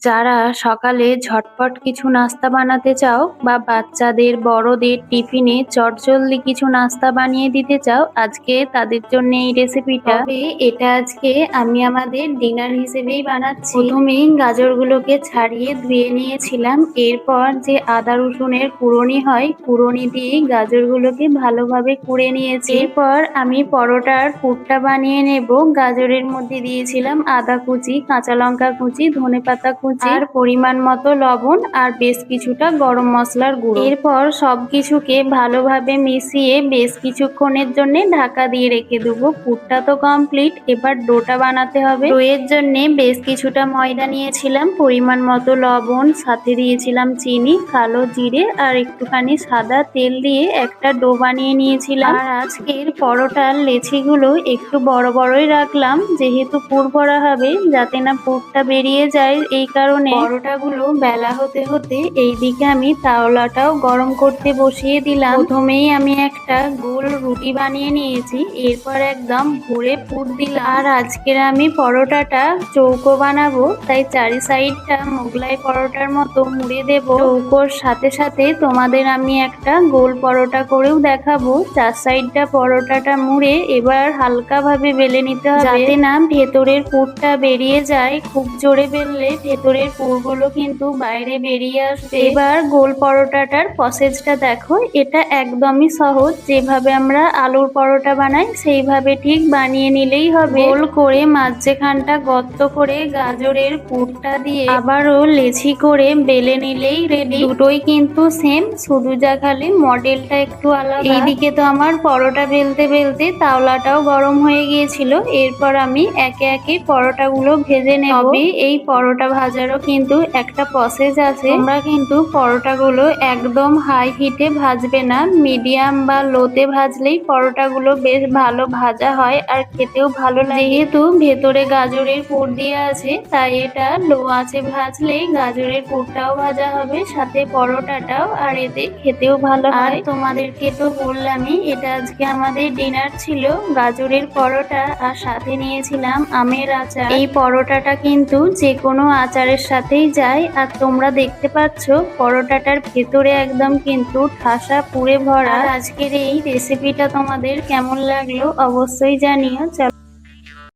যারা সকালে ঝটপট কিছু নাস্তা বানাতে চাও বা বাচ্চাদের বড়দের টিফিনে চটজলদি কিছু নাস্তা বানিয়ে দিতে চাও, আজকে তাদের জন্য এই রেসিপিটা। তবে এটা আজকে আমি আমাদের ডিনার হিসেবেই বানাচ্ছি। প্রথমেই গাজরগুলোকে ছাড়িয়ে ধুয়ে নিয়েছিলাম, এরপর যে আদা রসুনের কুড়নি হয় কুড়নি দিয়ে গাজরগুলোকে ভালোভাবে কুড়ে নিয়েছি। এরপর আমি পরোটার পুরটা বানিয়ে নেব। গাজরের মধ্যে দিয়েছিলাম আদা কুচি, কাঁচা লঙ্কা কুচি, ধনেপাতা কুচি আর পরিমাণ মতো লবণ আর বেশ কিছুটা গরম মশলার গুঁড়ো। এরপর সবকিছুকে ভালোভাবে মিশিয়ে বেশ কিছুক্ষণের জন্য ঢাকা দিয়ে রেখে দেবো। পুরটা তো কমপ্লিট, এবার ডোটা বানাতে হবে। ডোয়ের জন্য বেশ কিছুটা ময়দা নিয়েছিলাম, পরিমাণ মতো লবণ, সাথে দিয়েছিলাম চিনি, কালো জিরে আর একটুখানি সাদা তেল দিয়ে একটা ডো বানিয়ে নিয়েছিলাম। আর আজকের পরোটার লেচিগুলো একটু বড় বড়ই রাখলাম, যেহেতু পুর ভরা হবে, যাতে না পুরটা বেরিয়ে যায়। এই কারণে পরোটাগুলো বেলা হতে হতে এইদিকে আমি তাওয়াটাও গরম করতে বসিয়ে দিলাম। প্রথমেই আমি একটা গোল রুটি বানিয়ে নিয়েছি, এরপর একদম ভরে পুর দিলাম। আর আজকের আমি পরোটাটা চৌকো বানাবো, তাই চারি সাইডটা মোগলাই পরোটার মতো মুড়ে দেব। চৌকোর সাথে সাথে তোমাদের আমি একটা গোল পরোটা করেও দেখাবো। চার সাইডটা পরোটাটা মুড়ে এবার হালকা ভাবে বেলে নিতে হবে, যাতে না ভেতরের পুরটা বেরিয়ে যায়। খুব জোরে বেললে ভেতরের পুরগুলো কিন্তু বাইরে বেরিয়ে আসবে। এবার গোল পরোটাটার প্রসেসটা দেখো, এটা একদমই সহজ। যেভাবে আমরা আলুর পরোটা বানাই সেইভাবে ঠিক বানিয়ে নিলেই হবে। গোল করে মাঝখানটা গর্ত করে গাজরের পুরটা দিয়ে আবারও লেচি করে বেলে নিলেই রেডি। দুটোই কিন্তু সেম, শুধু যা খালি মডেলটা একটু আলাদা। এইদিকে তো আমার পরোটা বেলতে বেলতে তাওয়াটাও গরম হয়ে গিয়েছিল। এরপর আমি একে একে পরোটাগুলো ভেজে নেব। তবে এই পরোটা ভাজারও কিন্তু একটা প্রসেস আছে। তোমরা কিন্তু পরোটাগুলো একদম হাই হিটে ভাজবে না, মিডিয়াম বা লোতে ভাজলেই পরোটাগুলো বেশ ভালো ভাজা হয় আর খেতেও ভালো লাগে। যেহেতু ভেতরে গাজরের পুর দেওয়া আছে, তাই এটা লো আঁচে ভাজলেই গাজরের পুরটাও ভাজা হবে, সাথে পরোটাটাও, আর এতে খেতেও ভালো হয়। আর তোমাদেরকে তো বললামই, এটা আজকে আমাদের ডিনার ছিল গাজরের পরোটা, আর সাথে নিয়েছিলাম আমের আচার। এই পরোটাটা কিন্তু যে কোনো আচারের সাথেই যায়। আর তোমরা দেখতে পাচ্ছ পরোটাটার ভেতরে একদম কিন্তু ঠাসা পুরে ভরা। আজকের এই রেসিপিটা তোমাদের কেমন লাগলো অবশ্যই জানিও। চলো।